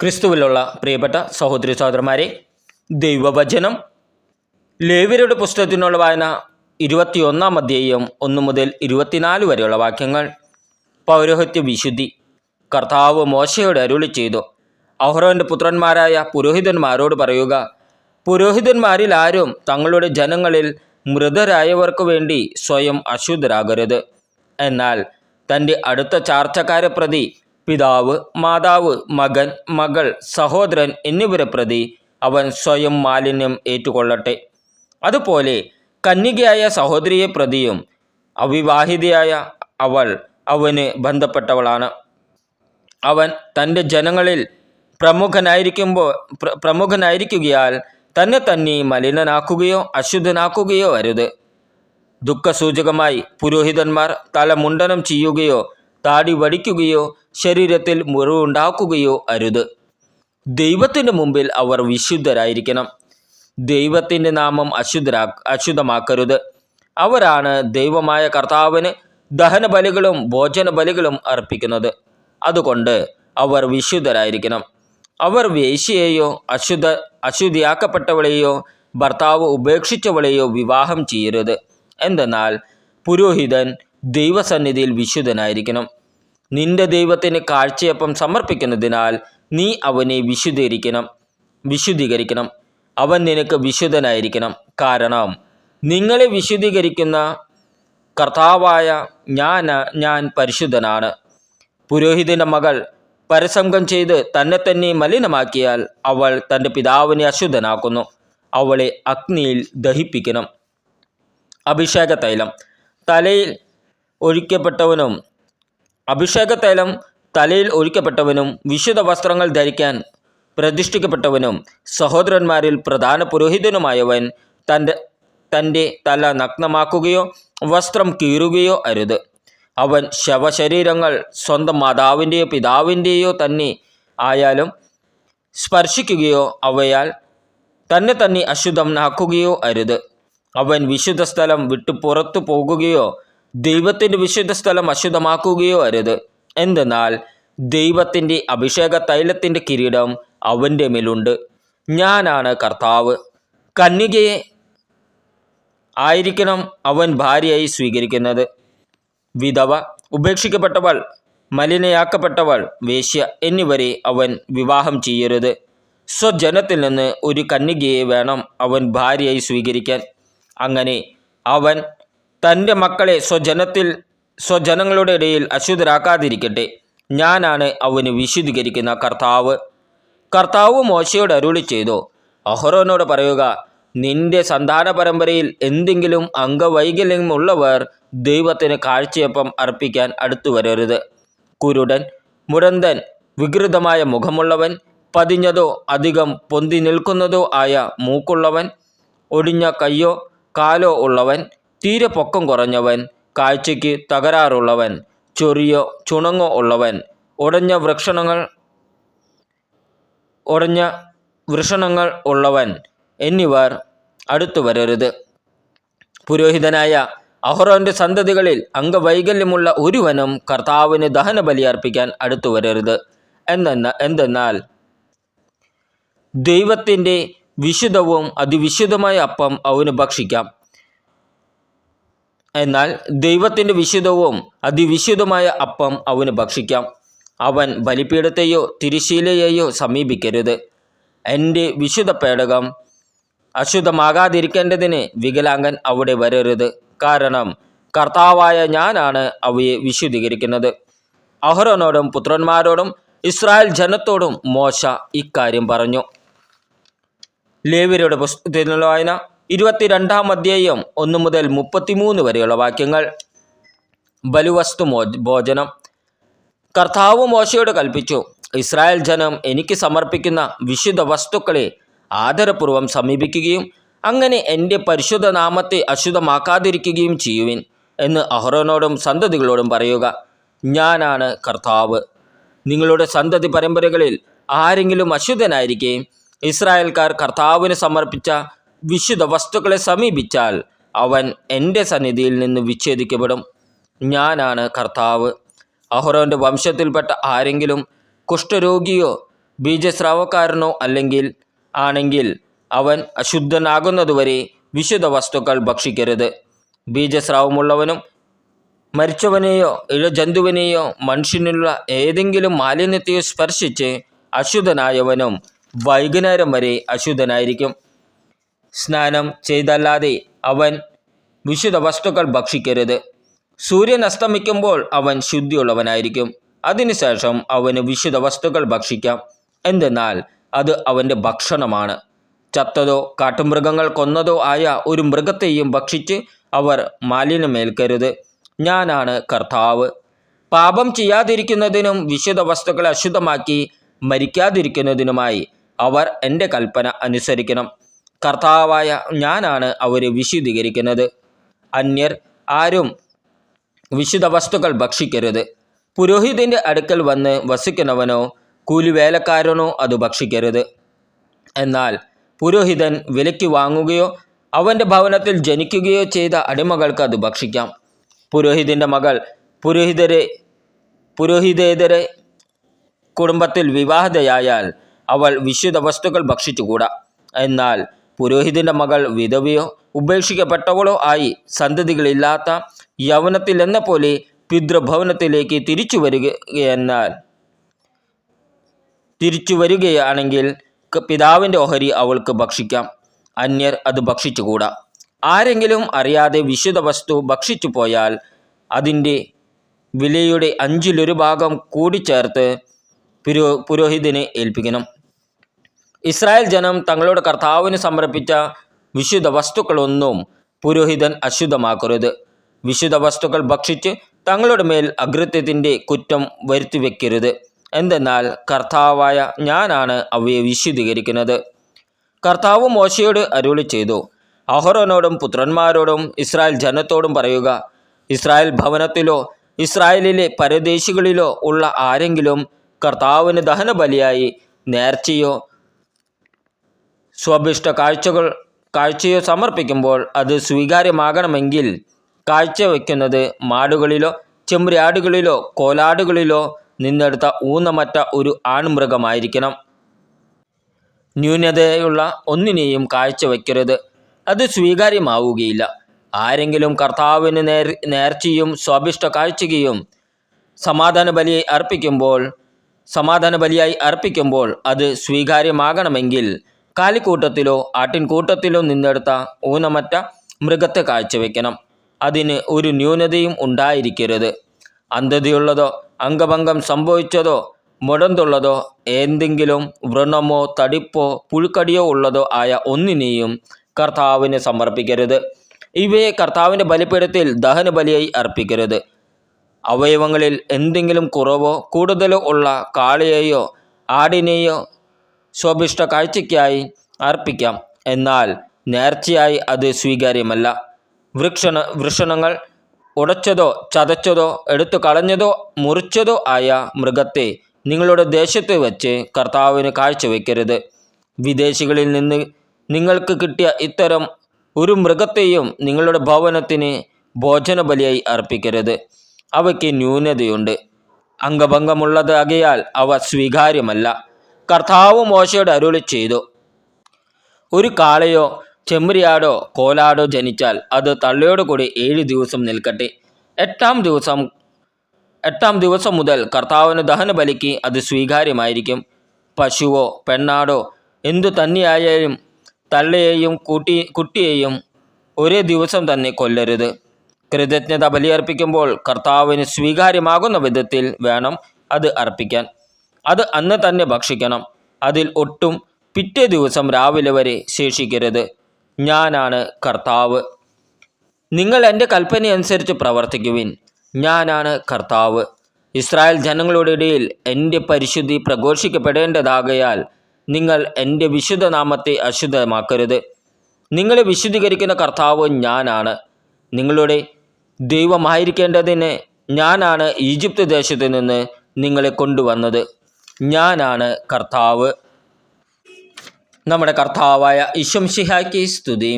ക്രിസ്തുവിലുള്ള പ്രിയപ്പെട്ട സഹോദരി സഹോദരന്മാരെ, ദൈവവചനം ലേവ്യരുടെ പുസ്തകത്തിനുള്ള വായന 21-ാം അധ്യായം 1 മുതൽ 24 വരെയുള്ള വാക്യങ്ങൾ. പൗരോഹിത്യ വിശുദ്ധി. കർത്താവ് മോശയോട് അരുളി ചെയ്തു, അഹ്റോന്റെ പുത്രന്മാരായ പുരോഹിതന്മാരോട് പറയുക, പുരോഹിതന്മാരിൽ ആരും തങ്ങളുടെ ജനങ്ങളിൽ മൃതരായവർക്കു വേണ്ടി സ്വയം അശുദ്ധരാകരുത്. എന്നാൽ തൻ്റെ അടുത്ത ചാർച്ചക്കാരെ പ്രതി പിതാവ്, മാതാവ്, മകൻ, മകൾ, സഹോദരൻ എന്നിവരെ പ്രതി അവൻ സ്വയം മാലിന്യം ഏറ്റുകൊള്ളട്ടെ. അതുപോലെ കന്യകയായ സഹോദരിയെ പ്രതിയും അവിവാഹിതയായ അവൾ അവന് ബന്ധപ്പെട്ടവളാണ്. അവൻ തൻ്റെ ജനങ്ങളിൽ പ്രമുഖനായിരിക്കുകയാൽ തന്നെ മലിനനാക്കുകയോ അശുദ്ധനാക്കുകയോ അരുത്. ദുഃഖസൂചകമായി പുരോഹിതന്മാർ തല മുണ്ടനം ചെയ്യുകയോ താടി വടിക്കുകയോ ശരീരത്തിൽ മുറിവുണ്ടാക്കുകയോ അരുത്. ദൈവത്തിൻ്റെ മുമ്പിൽ അവർ വിശുദ്ധരായിരിക്കണം. ദൈവത്തിൻ്റെ നാമം അശുദ്ധമാക്കരുത്. അവരാണ് ദൈവമായ കർത്താവിന് ദഹനബലികളും ഭോജനബലികളും അർപ്പിക്കുന്നത്. അതുകൊണ്ട് അവർ വിശുദ്ധരായിരിക്കണം. അവർ വേശ്യയെയോ അശുദ്ധിയാക്കപ്പെട്ടവളെയോ ഭർത്താവ് ഉപേക്ഷിച്ചവളെയോ വിവാഹം ചെയ്യരുത്. എന്തെന്നാൽ പുരോഹിതൻ ദൈവസന്നിധിയിൽ വിശുദ്ധനായിരിക്കണം. നിന്റെ ദൈവത്തിന് കാഴ്ചയപ്പം സമർപ്പിക്കുന്നതിനാൽ നീ അവനെ വിശുദ്ധീകരിക്കണം. അവൻ നിനക്ക് വിശുദ്ധനായിരിക്കണം. കാരണം നിങ്ങളെ വിശുദ്ധീകരിക്കുന്ന കർത്താവായ ഞാൻ പരിശുദ്ധനാണ്. പുരോഹിതൻ്റെ മകൾ പരസംഗം ചെയ്ത് തന്നെ മലിനമാക്കിയാൽ അവൾ തൻ്റെ പിതാവിനെ അശുദ്ധനാക്കുന്നു. അവളെ അഗ്നിയിൽ ദഹിപ്പിക്കണം. അഭിഷേകതൈലം തലയിൽ ഒഴിക്കപ്പെട്ടവനും വിശുദ്ധ വസ്ത്രങ്ങൾ ധരിക്കാൻ പ്രതിഷ്ഠിക്കപ്പെട്ടവനും സഹോദരന്മാരിൽ പ്രധാന പുരോഹിതനുമായവൻ തൻ്റെ തല നഗ്നമാക്കുകയോ വസ്ത്രം കീറുകയോ അരുത്. അവൻ ശവശരീരങ്ങൾ സ്വന്തം മാതാവിൻ്റെയോ പിതാവിൻ്റെയോ തന്നെ ആയാലും സ്പർശിക്കുകയോ അവയാൽ തന്നെ അശുദ്ധനാക്കുകയോ അരുത്. അവൻ വിശുദ്ധ സ്ഥലം വിട്ടു പുറത്തു പോകുകയോ ദൈവത്തിൻ്റെ വിശുദ്ധ സ്ഥലം അശുദ്ധമാക്കുകയോ അരുത്. എന്തെന്നാൽ ദൈവത്തിൻ്റെ അഭിഷേക തൈലത്തിൻ്റെ കിരീടം അവൻ്റെ മേലുണ്ട്. ഞാനാണ് കർത്താവ്. കന്യകയെ ആയിരിക്കണം അവൻ ഭാര്യയായി സ്വീകരിക്കുന്നത്. വിധവ, ഉപേക്ഷിക്കപ്പെട്ടവൾ, മലിനയാക്കപ്പെട്ടവൾ, വേശ്യ എന്നിവരെ അവൻ വിവാഹം ചെയ്യരുത്. സ്വജനത്തിൽ നിന്ന് ഒരു കന്യകയെ വേണം അവൻ ഭാര്യയായി സ്വീകരിക്കാൻ. അങ്ങനെ അവൻ തൻ്റെ മക്കളെ സ്വജനങ്ങളുടെ ഇടയിൽ അശുദ്ധരാക്കാതിരിക്കട്ടെ. ഞാനാണ് അവന് വിശുദ്ധീകരിക്കുന്ന കർത്താവ് മോശയോട് അരുളി ചെയ്തു, അഹ്റോനോട് പറയുക, നിന്റെ സന്താന പരമ്പരയിൽ എന്തെങ്കിലും അംഗവൈകല്യമുള്ളവർ ദൈവത്തിന് കാഴ്ചയപ്പം അർപ്പിക്കാൻ അടുത്തു വരരുത്. കുരുടൻ, മുടന്തൻ, വികൃതമായ മുഖമുള്ളവൻ, പതിഞ്ഞതോ അധികം പൊന്തി നിൽക്കുന്നതോ ആയ മൂക്കുള്ളവൻ, ഒടിഞ്ഞ കയ്യോ കാലോ ഉള്ളവൻ, തീരെ പൊക്കം കുറഞ്ഞവൻ, കാഴ്ചയ്ക്ക് തകരാറുള്ളവൻ, ചൊറിയോ ചുണങ്ങോ ഉള്ളവൻ, ഉടഞ്ഞ വൃഷണങ്ങൾ ഉള്ളവൻ എന്നിവർ അടുത്തു വരരുത്. പുരോഹിതനായ അഹ്റോന്റെ സന്തതികളിൽ അംഗവൈകല്യമുള്ള ഒരുവനും കർത്താവിന് ദഹനബലി അർപ്പിക്കാൻ അടുത്തു വരരുത്. എന്തെന്നാൽ ദൈവത്തിൻ്റെ വിശുദ്ധവും അതിവിശുദ്ധമായ അപ്പം അവന് ഭക്ഷിക്കാം. അവൻ ബലിപീഠത്തെയോ തിരുശീലയെയോ സമീപിക്കരുത്. എൻ്റെ വിശുദ്ധ പേടകം അശുദ്ധമാകാതിരിക്കേണ്ടതിന് വികലാംഗൻ അവിടെ വരരുത്. കാരണം കർത്താവായ ഞാനാണ് അവയെ വിശുദ്ധീകരിക്കുന്നത്. അഹ്റോനോടും പുത്രന്മാരോടും ഇസ്രായേൽ ജനത്തോടും മോശ ഇക്കാര്യം പറഞ്ഞു. ലേവ്യരുടെ പുസ്തകത്തിലുള്ള വായന 22-ാം അധ്യായം 1 മുതൽ 33 വരെയുള്ള വാക്യങ്ങൾ. ബലിവസ്തു ഭോജനം. കർത്താവ് മോശയോട് കൽപ്പിച്ചു, ഇസ്രായേൽ ജനം എനിക്ക് സമർപ്പിക്കുന്ന വിശുദ്ധ വസ്തുക്കളെ ആദരപൂർവ്വം സമീപിക്കുകയും അങ്ങനെ എൻ്റെ പരിശുദ്ധ നാമത്തെ അശുദ്ധമാക്കാതിരിക്കുകയും ചെയ്യുവിൻ എന്ന് അഹ്റോനോടും സന്തതികളോടും പറയുക. ഞാനാണ് കർത്താവ്. നിങ്ങളുടെ സന്തതി പരമ്പരകളിൽ ആരെങ്കിലും അശുദ്ധനായിരിക്കെ ഇസ്രായേൽക്കാർ കർത്താവിന് സമർപ്പിച്ച വിശുദ്ധ വസ്തുക്കളെ സമീപിച്ചാൽ അവൻ എൻ്റെ സന്നിധിയിൽ നിന്ന് വിച്ഛേദിക്കപ്പെടും. ഞാനാണ് കർത്താവ്. അഹ്റോന്റെ വംശത്തിൽപ്പെട്ട ആരെങ്കിലും കുഷ്ഠരോഗിയോ ബീജസ്രാവക്കാരനോ ആണെങ്കിൽ അവൻ അശുദ്ധനാകുന്നതുവരെ വിശുദ്ധ വസ്തുക്കൾ ഭക്ഷിക്കരുത്. ബീജസ്രാവമുള്ളവനും മരിച്ചവനെയോ ഇഴജന്തുവിനെയോ മനുഷ്യനുള്ള ഏതെങ്കിലും മാലിന്യത്തെയോ സ്പർശിച്ച് അശുദ്ധനായവനും വൈകുന്നേരം വരെ അശുദ്ധനായിരിക്കും. സ്നാനം ചെയ്തല്ലാതെ അവൻ വിശുദ്ധ വസ്തുക്കൾ ഭക്ഷിക്കരുത്. സൂര്യൻ അസ്തമിക്കുമ്പോൾ അവൻ ശുദ്ധിയുള്ളവനായിരിക്കും. അതിനുശേഷം അവന് വിശുദ്ധ വസ്തുക്കൾ ഭക്ഷിക്കാം. എന്തെന്നാൽ അത് അവൻ്റെ ഭക്ഷണമാണ്. ചത്തതോ കാട്ടുമൃഗങ്ങൾ കൊന്നതോ ആയ ഒരു മൃഗത്തെയും ഭക്ഷിച്ച് അവർ മാലിന്യമേൽക്കരുത്. ഞാനാണ് കർത്താവ്. പാപം ചെയ്യാതിരിക്കുന്നതിനും വിശുദ്ധ വസ്തുക്കളെ അശുദ്ധമാക്കി മരിക്കാതിരിക്കുന്നതിനുമായി അവർ എൻ്റെ കൽപ്പന അനുസരിക്കണം. കർത്താവായ ഞാനാണ് അവരെ വിശുദ്ധീകരിക്കുന്നത്. അന്യർ ആരും വിശുദ്ധ വസ്തുക്കൾ ഭക്ഷിക്കരുത്. പുരോഹിതൻ്റെ അടുക്കൽ വന്ന് വസിക്കുന്നവനോ കൂലിവേലക്കാരനോ അത് ഭക്ഷിക്കരുത്. എന്നാൽ പുരോഹിതൻ വിലയ്ക്ക് വാങ്ങുകയോ അവൻ്റെ ഭവനത്തിൽ ജനിക്കുകയോ ചെയ്ത അടിമകൾക്ക് അത് ഭക്ഷിക്കാം. പുരോഹിതൻ്റെ മകൾ പുരോഹിതേതര കുടുംബത്തിൽ വിവാഹിതയായാൽ അവൾ വിശുദ്ധ വസ്തുക്കൾ ഭക്ഷിച്ചുകൂടാ. എന്നാൽ പുരോഹിതൻ്റെ മകൾ വിധവയോ ഉപേക്ഷിക്കപ്പെട്ടവളോ ആയി സന്തതികളില്ലാത്ത യൗവനത്തിൽ എന്ന പോലെ പിതൃഭവനത്തിലേക്ക് തിരിച്ചു വരികയാണെങ്കിൽ പിതാവിൻ്റെ ഓഹരി അവൾക്ക് ഭക്ഷിക്കാം. അന്യർ അത് ഭക്ഷിച്ചുകൂടാ. ആരെങ്കിലും അറിയാതെ വിശുദ്ധ വസ്തു ഭക്ഷിച്ചു പോയാൽ അതിൻ്റെ വിലയുടെ 1/5 കൂടിച്ചേർത്ത് പുരോഹിതനെ ഏൽപ്പിക്കണം. ഇസ്രായേൽ ജനം തങ്ങളുടെ കർത്താവിന് സമർപ്പിച്ച വിശുദ്ധ വസ്തുക്കളൊന്നും പുരോഹിതൻ അശുദ്ധമാക്കരുത്. വിശുദ്ധ വസ്തുക്കൾ ഭക്ഷിച്ച് തങ്ങളുടെ മേൽ അകൃത്യത്തിൻ്റെ കുറ്റം വരുത്തിവെക്കരുത്. എന്തെന്നാൽ കർത്താവായ ഞാനാണ് അവയെ വിശുദ്ധീകരിക്കുന്നത്. കർത്താവ് മോശയോട് അരുളി ചെയ്തു, അഹരോനോടും പുത്രന്മാരോടും ഇസ്രായേൽ ജനത്തോടും പറയുക, ഇസ്രായേൽ ഭവനത്തിലോ ഇസ്രായേലിലെ പരദേശികളിലോ ഉള്ള ആരെങ്കിലും കർത്താവിന് ദഹനബലിയായി നേർച്ചയോ സ്വഭിഷ്ട കാഴ്ചയോ സമർപ്പിക്കുമ്പോൾ അത് സ്വീകാര്യമാകണമെങ്കിൽ കാഴ്ചവെക്കുന്നത് മാടുകളിലോ ചെമ്മരിയാടുകളിലോ കോലാടുകളിലോ നിന്നെടുത്ത ഊനമറ്റ ഒരു ആൺമൃഗമായിരിക്കണം. ന്യൂനതയുള്ള ഒന്നിനെയും കാഴ്ചവെക്കരുത്. അത് സ്വീകാര്യമാവുകയില്ല. ആരെങ്കിലും കർത്താവിന് നേർച്ചയും സ്വാഭിഷ്ട കാഴ്ചയും സമാധാന ബലിയായി അർപ്പിക്കുമ്പോൾ അത് സ്വീകാര്യമാകണമെങ്കിൽ കാലിക്കൂട്ടത്തിലോ ആട്ടിൻകൂട്ടത്തിലോ നിന്നെടുത്ത ഊനമറ്റ മൃഗത്തെ കാഴ്ചവെക്കണം. അതിന് ഒരു ന്യൂനതയും ഉണ്ടായിരിക്കരുത്. അന്ധതയുള്ളതോ അംഗഭംഗം സംഭവിച്ചതോ മുടന്തുള്ളതോ എന്തെങ്കിലും വ്രണമോ തടിപ്പോ പുഴുക്കടിയോ ഉള്ളതോ ആയ ഒന്നിനെയും കർത്താവിന് സമർപ്പിക്കരുത്. ഇവയെ കർത്താവിൻ്റെ ബലിപീഠത്തിൽ ദഹനബലിയായി അർപ്പിക്കരുത്. അവയവങ്ങളിൽ എന്തെങ്കിലും കുറവോ കൂടുതലോ ഉള്ള കാളയെയോ ആടിനെയോ സ്വഭിഷ്ട കാഴ്ചയ്ക്കായി അർപ്പിക്കാം. എന്നാൽ നേർച്ചയായി അത് സ്വീകാര്യമല്ല. വൃഷണങ്ങൾ ഉടച്ചതോ ചതച്ചതോ എടുത്തു കളഞ്ഞതോ മുറിച്ചതോ ആയ മൃഗത്തെ നിങ്ങളുടെ ദേശത്ത് വെച്ച് കർത്താവിന് കാഴ്ചവെക്കരുത്. വിദേശികളിൽ നിന്ന് നിങ്ങൾക്ക് കിട്ടിയ ഇത്തരം ഒരു മൃഗത്തെയും നിങ്ങളുടെ ഭവനത്തിന് ഭോജനബലിയായി അർപ്പിക്കരുത്. അവയ്ക്ക് ന്യൂനതയുണ്ട്. അംഗഭംഗമുള്ളതാകയാൽ അവ സ്വീകാര്യമല്ല. കർത്താവ് മോശയോട് അരുളി ചെയ്തു, ഒരു കാളയോ ചെമ്മരിയാടോ കോലാടോ ജനിച്ചാൽ അത് തള്ളയോടുകൂടി 7 ദിവസം നിൽക്കട്ടെ. എട്ടാം ദിവസം മുതൽ കർത്താവിന് ദഹനബലിക്ക് അത് സ്വീകാര്യമായിരിക്കും. പശുവോ പെണ്ണാടോ എന്തു തന്നെയായാലും തള്ളയെയും കുട്ടിയെയും ഒരേ ദിവസം തന്നെ കൊല്ലരുത്. കൃതജ്ഞത ബലിയർപ്പിക്കുമ്പോൾ കർത്താവിന് സ്വീകാര്യമാകുന്ന വിധത്തിൽ വേണം അത് അർപ്പിക്കാൻ. അത് അന്ന് തന്നെ ഭക്ഷിക്കണം. അതിൽ ഒട്ടും പിറ്റേ ദിവസം രാവിലെ വരെ ശേഷിക്കരുത്. ഞാനാണ് കർത്താവ്. നിങ്ങൾ എൻ്റെ കൽപ്പനയനുസരിച്ച് പ്രവർത്തിക്കുവിൻ. ഞാനാണ് കർത്താവ്. ഇസ്രായേൽ ജനങ്ങളുടെ ഇടയിൽ എൻ്റെ പരിശുദ്ധി പ്രഘോഷിക്കപ്പെടേണ്ടതാകയാൽ നിങ്ങൾ എൻ്റെ വിശുദ്ധനാമത്തെ അശുദ്ധമാക്കരുത്. നിങ്ങളെ വിശുദ്ധീകരിക്കുന്ന കർത്താവ് ഞാനാണ്. നിങ്ങളുടെ ദൈവമായിരിക്കേണ്ടതിന് ഞാനാണ് ഈജിപ്ത് ദേശത്ത് നിന്ന് നിങ്ങളെ കൊണ്ടുവന്നത്. ഞാനാണ് കർത്താവ്. നമ്മുടെ കർത്താവായ ഈശോ മിശിഹായ്ക്ക് സ്തുതി.